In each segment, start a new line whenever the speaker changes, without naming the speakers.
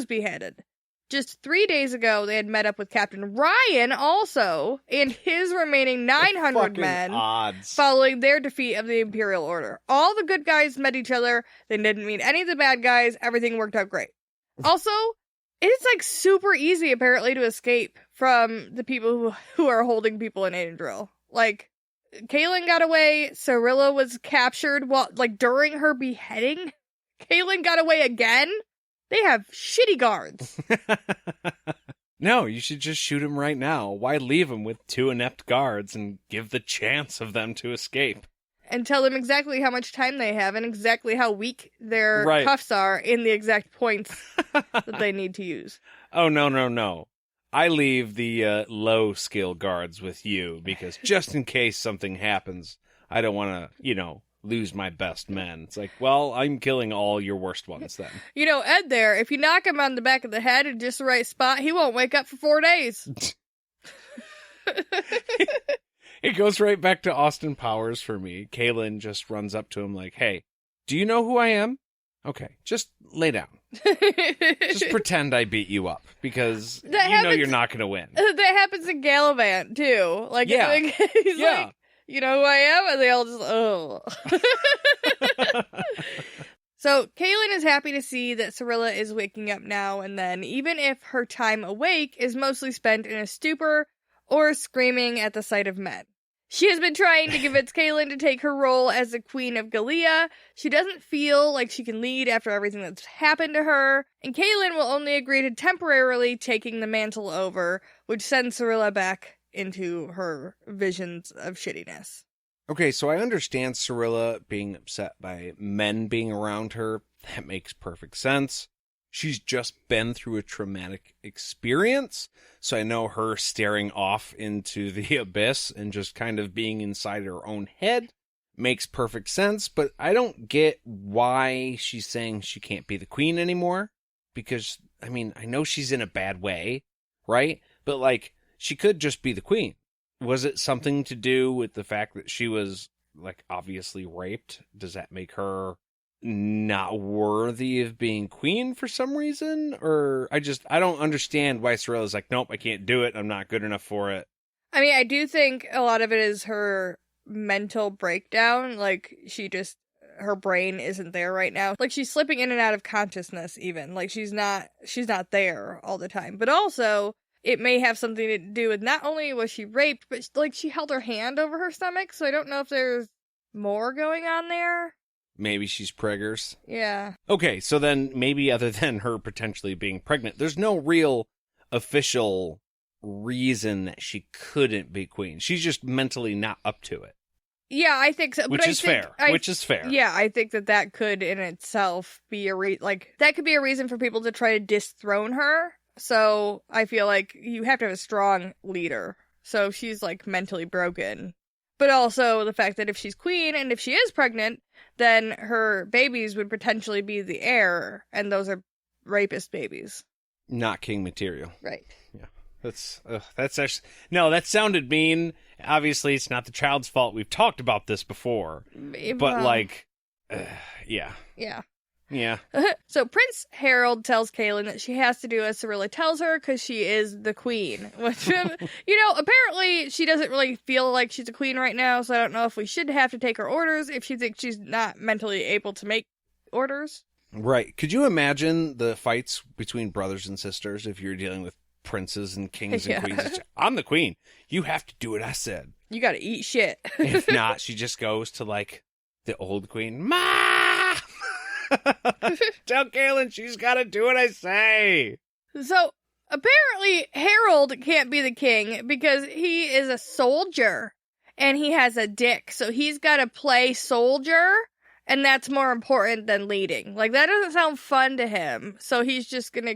beheaded. Just 3 days ago, they had met up with Captain Ryan also, and his remaining 900 men, following their defeat of the Imperial Order. All the good guys met each other. They didn't meet any of the bad guys. Everything worked out great. Also, it's like super easy, apparently, to escape from the people who are holding people in Aydindril. Like, Kaylin got away. Cirilla was captured during her beheading. Kaylin got away again. They have shitty guards.
No, you should just shoot him right now. Why leave him with 2 inept guards and give the chance of them to escape?
And tell them exactly how much time they have and exactly how weak their cuffs are in the exact points that they need to use.
Oh, no. I leave the low-skill guards with you because just in case something happens, I don't want to, lose my best men. It's like, well, I'm killing all your worst ones then.
Ed there, if you knock him on the back of the head in just the right spot, he won't wake up for 4 days.
It goes right back to Austin Powers for me. Kaylin just runs up to him like, hey, do you know who I am? Okay, just lay down. Just pretend I beat you up because you're not going to win.
That happens in Gallivant, too. He's like, you know who I am? And they all just, oh. So, Kaylin is happy to see that Cirilla is waking up now and then, even if her time awake is mostly spent in a stupor or screaming at the sight of men. She has been trying to convince Kaylin to take her role as the Queen of Gallia. She doesn't feel like she can lead after everything that's happened to her, and Kaylin will only agree to temporarily taking the mantle over, which sends Cirilla back into her visions of shittiness.
Okay, so I understand Cirilla being upset by men being around her. That makes perfect sense. She's just been through a traumatic experience, so I know her staring off into the abyss and just kind of being inside her own head makes perfect sense, but I don't get why she's saying she can't be the queen anymore, because, I know she's in a bad way, right? But, she could just be the queen. Was it something to do with the fact that she was, obviously raped? Does that make her not worthy of being queen for some reason? Or I don't understand why Cirilla's like, nope, I can't do it. I'm not good enough for it.
I do think a lot of it is her mental breakdown. Her brain isn't there right now. She's slipping in and out of consciousness even. She's not there all the time. But also, it may have something to do with not only was she raped, but she held her hand over her stomach, so I don't know if there's more going on there.
Maybe she's preggers.
Yeah.
Okay, so then maybe other than her potentially being pregnant, there's no real official reason that she couldn't be queen. She's just mentally not up to it.
Yeah, I think so.
Which is fair.
Yeah, I think that could in itself be that could be a reason for people to try to dethrone her. So I feel like you have to have a strong leader. So she's mentally broken. But also the fact that if she's queen and if she is pregnant, then her babies would potentially be the heir. And those are rapist babies.
Not king material.
Right.
Yeah. That's actually, no, that sounded mean. Obviously, it's not the child's fault. We've talked about this before. But yeah.
Yeah.
Yeah.
So Prince Harold tells Kaylin that she has to do as Cirilla tells her because she is the queen. Which, apparently she doesn't really feel like she's a queen right now, so I don't know if we should have to take her orders if she thinks she's not mentally able to make orders.
Right. Could you imagine the fights between brothers and sisters if you're dealing with princes and kings and queens? I'm the queen. You have to do what I said.
You gotta eat shit.
If not, she just goes to, the old queen. Ma! Tell Kaylin she's got to do what I say.
So, apparently, Harold can't be the king because he is a soldier and he has a dick. So he's got to play soldier, and that's more important than leading. That doesn't sound fun to him. So he's just gonna,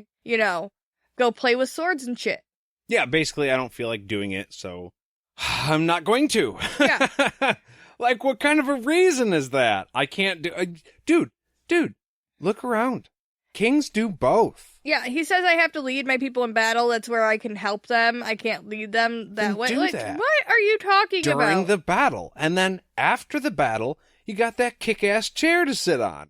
go play with swords and shit.
Yeah, basically, I don't feel like doing it, so I'm not going to.
Yeah.
What kind of a reason is that? I can't do... Dude, look around. Kings do both.
Yeah, he says I have to lead my people in battle. That's where I can help them. I can't lead them that way.
That.
What are you talking about?
During the battle. And then after the battle, you got that kick-ass chair to sit on.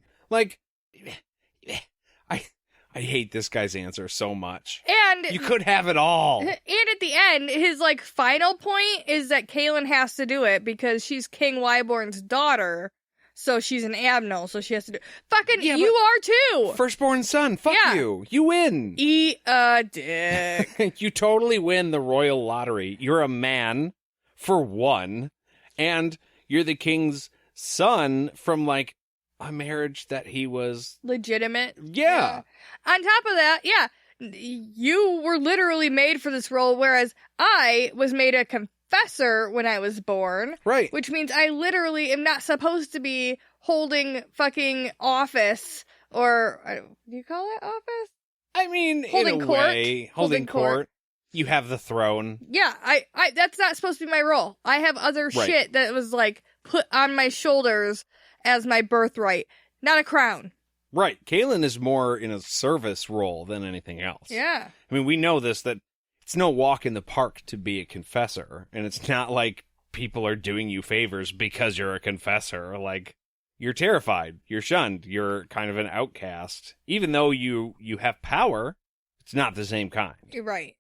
I hate this guy's answer so much.
And
you could have it all.
And at the end, his like final point is that Kaelin has to do it because she's King Wyborn's daughter. So she's an Abnel, so she has to do it. Fucking, you are too!
Firstborn son, fuck you. You win.
Eat a dick.
You totally win the royal lottery. You're a man, for one, and you're the king's son from, like, a marriage that he was...
legitimate.
Yeah.
On top of that, you were literally made for this role, whereas I was made a confessor when I was born.
Right.
Which means I literally am not supposed to be holding fucking office, or, do you call it office?
I mean,
holding
in a
court.
way, holding court. You have the throne.
Yeah, I that's not supposed to be my role. I have other shit that was, like, put on my shoulders as my birthright, not a crown.
Right. Kaelin is more in a service role than anything else.
Yeah.
I mean, we know this, that it's no walk in the park to be a confessor, and it's not like people are doing you favors because you're a confessor. Like, you're terrified, you're shunned, you're kind of an outcast. Even though you have power, it's not the same kind.
You're right.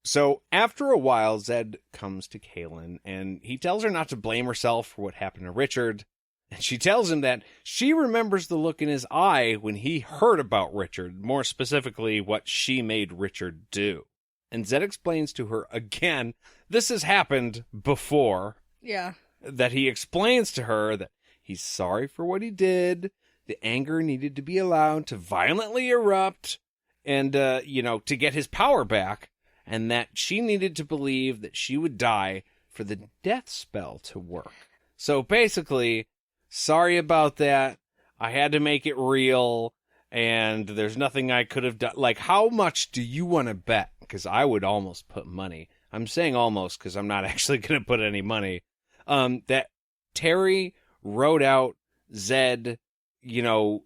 So, after a while, Zed comes to Kaelin, and he tells her not to blame herself for what happened to Richard. And she tells him that she remembers the look in his eye when he heard about Richard, more specifically what she made Richard do. And Zed explains to her again, this has happened before.
Yeah.
That he explains to her that he's sorry for what he did, the anger needed to be allowed to violently erupt, and, to get his power back, and that she needed to believe that she would die for the death spell to work. So basically, sorry about that. I had to make it real, and there's nothing I could have done. Like, how much do you want to bet? Because I would almost put money. I'm saying almost because I'm not actually going to put any money. That Terry wrote out Zed,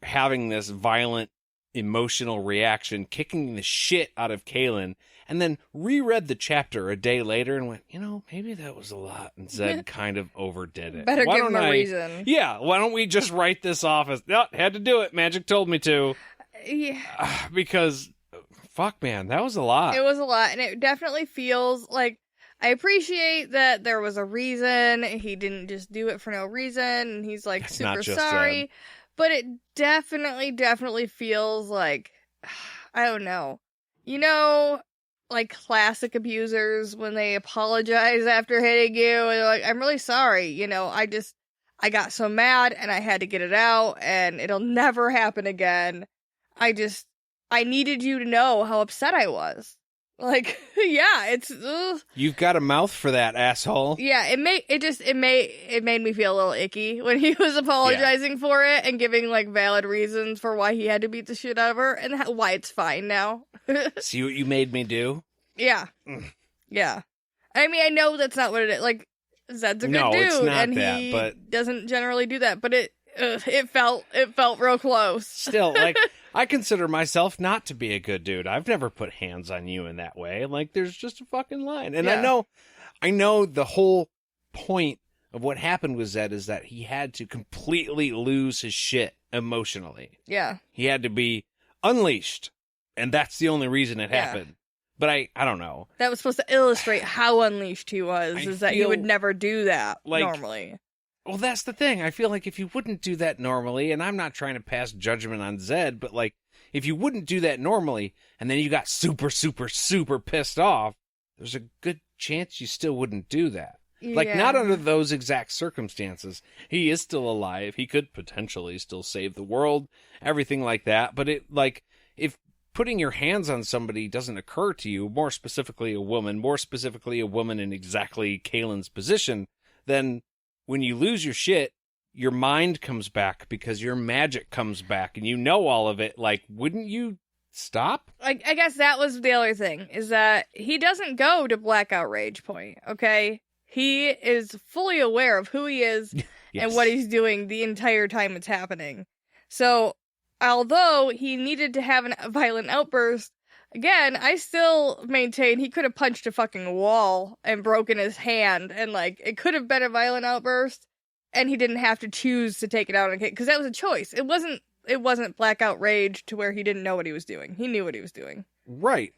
having this violent emotional reaction, kicking the shit out of Kaelin, and then reread the chapter a day later and went, maybe that was a lot. And Zed kind of overdid it.
Better give him a reason.
Yeah, why don't we just write this off as, had to do it. Magic told me to.
Yeah.
Because, fuck, man, that was a lot.
It was a lot, and it definitely feels like, I appreciate that there was a reason. He didn't just do it for no reason, and he's, like,
That's
super sorry. But it definitely feels like, I don't know. Like classic abusers when they apologize after hitting you, and they're like, I'm really sorry, I got so mad and I had to get it out and it'll never happen again. I needed you to know how upset I was. Like, yeah, it's
you've got a mouth for that, asshole.
Yeah, it made me feel a little icky when he was apologizing for it and giving like valid reasons for why he had to beat the shit out of her and why it's fine now.
See what you made me do?
Yeah. Yeah. I mean, I know that's not what it is. Like, Zed's a good dude,
it's not
and
that,
he
but...
doesn't generally do that. But it felt real close.
Still, like, I consider myself not to be a good dude. I've never put hands on you in that way. Like, there's just a fucking line. And I know the whole point of what happened with Zed is that he had to completely lose his shit emotionally.
Yeah.
He had to be unleashed. And that's the only reason it happened. But I don't know.
That was supposed to illustrate how unleashed he was, that he would never do that normally.
Well, that's the thing. I feel like if you wouldn't do that normally, and I'm not trying to pass judgment on Zed, but like, if you wouldn't do that normally, and then you got super, super, super pissed off, there's a good chance you still wouldn't do that. Yeah. Like, not under those exact circumstances. He is still alive. He could potentially still save the world, everything like that. But if putting your hands on somebody doesn't occur to you, more specifically a woman in exactly Kaelin's position, then when you lose your shit, your mind comes back because your magic comes back and you know all of it. Like, wouldn't you stop?
I guess that was the other thing, is that he doesn't go to blackout rage point, okay? He is fully aware of who he is and what he's doing the entire time it's happening. So, although he needed to have a violent outburst, again, I still maintain he could have punched a fucking wall and broken his hand, and, like, it could have been a violent outburst, and he didn't have to choose to take it out on a kid, because that was a choice. It it wasn't blackout rage to where he didn't know what he was doing. He knew what he was doing.
Right.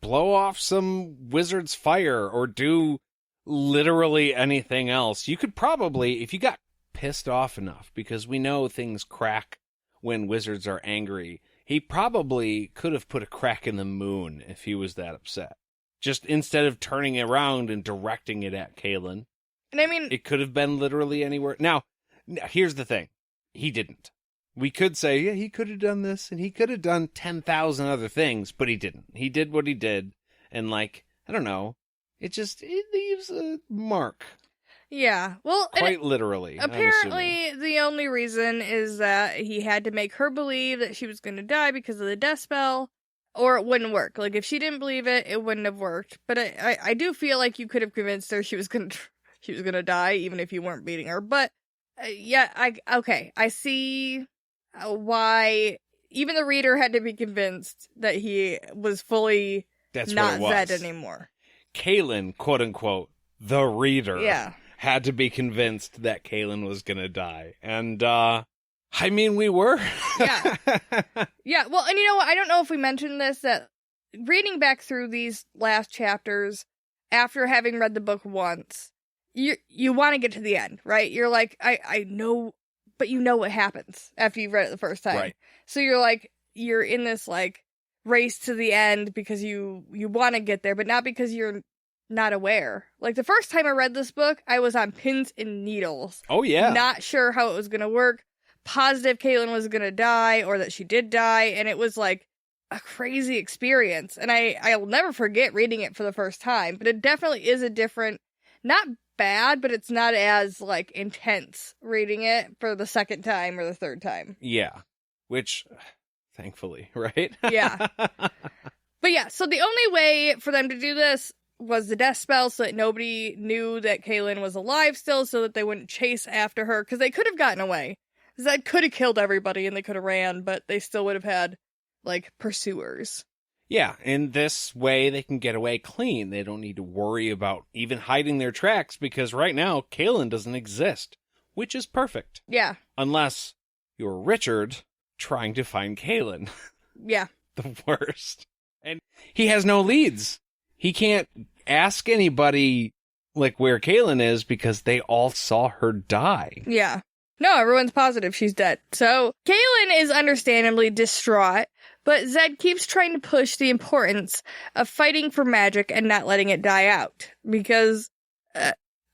Blow off some wizard's fire or do literally anything else. You could probably, if you got pissed off enough, because we know things crack when wizards are angry, he probably could have put a crack in the moon if he was that upset. Just instead of turning it around and directing it at Kaylin.
And I mean,
it could have been literally anywhere. Now, here's the thing. He didn't. We could say, yeah, he could have done this, and he could have done 10,000 other things, but he didn't. He did what he did, and, like, I don't know, it leaves a mark.
Yeah, well...
Quite literally,
apparently, the only reason is that he had to make her believe that she was going to die because of the death spell, or it wouldn't work. Like, if she didn't believe it, it wouldn't have worked. But I do feel like you could have convinced her she was going to die, even if you weren't beating her. But, yeah, I see... why even the reader had to be convinced that he was fully not Zed anymore.
Kaylin, quote unquote, the reader, had to be convinced that Kaylin was gonna die. And, I mean, we were.
Yeah. Yeah, well, and you know what? I don't know if we mentioned this, that reading back through these last chapters, after having read the book once, you want to get to the end, right? You're like, I know... But you know what happens after you've read it the first time.
Right.
So you're in this, like, race to the end because you want to get there, but not because you're not aware. Like, the first time I read this book, I was on pins and needles.
Oh, yeah.
Not sure how it was going to work. Positive Kaylin was going to die, or that she did die, and it was, like, a crazy experience. And I'll never forget reading it for the first time, but it definitely is a different, not bad, but it's not as, like, intense reading it for the second time or the third time.
Yeah. Which, thankfully, right?
Yeah. But yeah, so the only way for them to do this was the death spell, so that nobody knew that Kaylin was alive still, so that they wouldn't chase after her, because they could have gotten away. Zed could have killed everybody and they could have ran, but they still would have had, like, pursuers.
Yeah, in this way they can get away clean. They don't need to worry about even hiding their tracks, because right now Kaylin doesn't exist, which is perfect.
Yeah.
Unless you're Richard trying to find Kaylin.
Yeah.
The worst. And he has no leads. He can't ask anybody, like, where Kaylin is, because they all saw her die.
Yeah. No, everyone's positive she's dead. So Kaylin is understandably distraught, but Zed keeps trying to push the importance of fighting for magic and not letting it die out. Because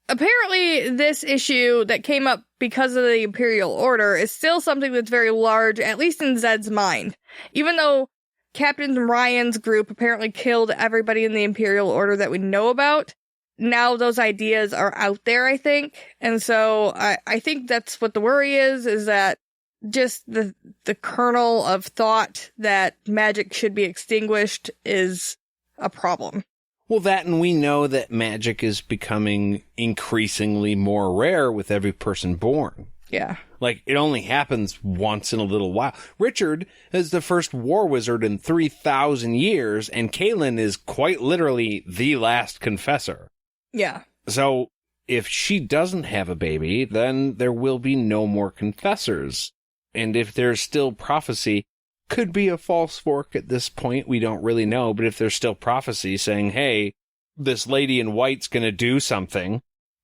apparently this issue that came up because of the Imperial Order is still something that's very large, at least in Zed's mind. Even though Captain Ryan's group apparently killed everybody in the Imperial Order that we know about, now those ideas are out there, I think. And so I think that's what the worry is that just the kernel of thought that magic should be extinguished is a problem.
Well, that, and we know that magic is becoming increasingly more rare with every person born.
Yeah.
Like, it only happens once in a little while. Richard is the first war wizard in 3,000 years, and Kaylin is quite literally the last confessor.
Yeah.
So, if she doesn't have a baby, then there will be no more confessors. And if there's still prophecy, could be a false fork at this point, we don't really know, but if there's still prophecy saying, hey, this lady in white's gonna do something,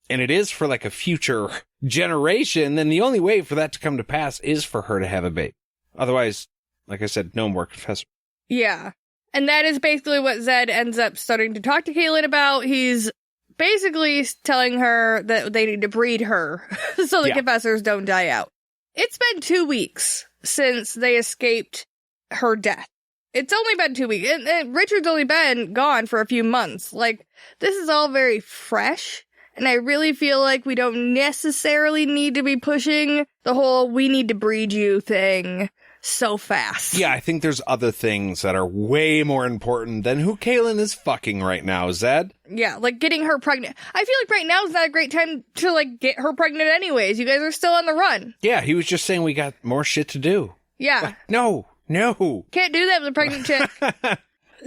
and it is for, like, a future generation, then the only way for that to come to pass is for her to have a baby. Otherwise, like I said, no more confessor.
Yeah. And that is basically what Zed ends up starting to talk to Kaylin about. He's basically telling her that they need to breed her so the confessors don't die out. It's been 2 weeks since they escaped her death. It's only been 2 weeks. And Richard's only been gone for a few months. Like, this is all very fresh. And I really feel like we don't necessarily need to be pushing the whole we need to breed you thing so fast.
Yeah, I think there's other things that are way more important than who Kaylin is fucking right now, Zed.
Yeah, like getting her pregnant. I feel like right now is not a great time to, like, get her pregnant anyways. You guys are still on the run.
Yeah, he was just saying we got more shit to do.
Yeah.
No.
Can't do that with a pregnant chick.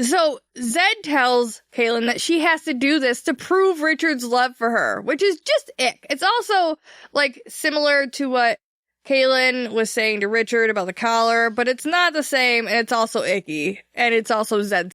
So, Zed tells Kaylin that she has to do this to prove Richard's love for her, which is just ick. It's also, like, similar to what Kaylin was saying to Richard about the collar, but it's not the same, and it's also icky, and it's also Zed's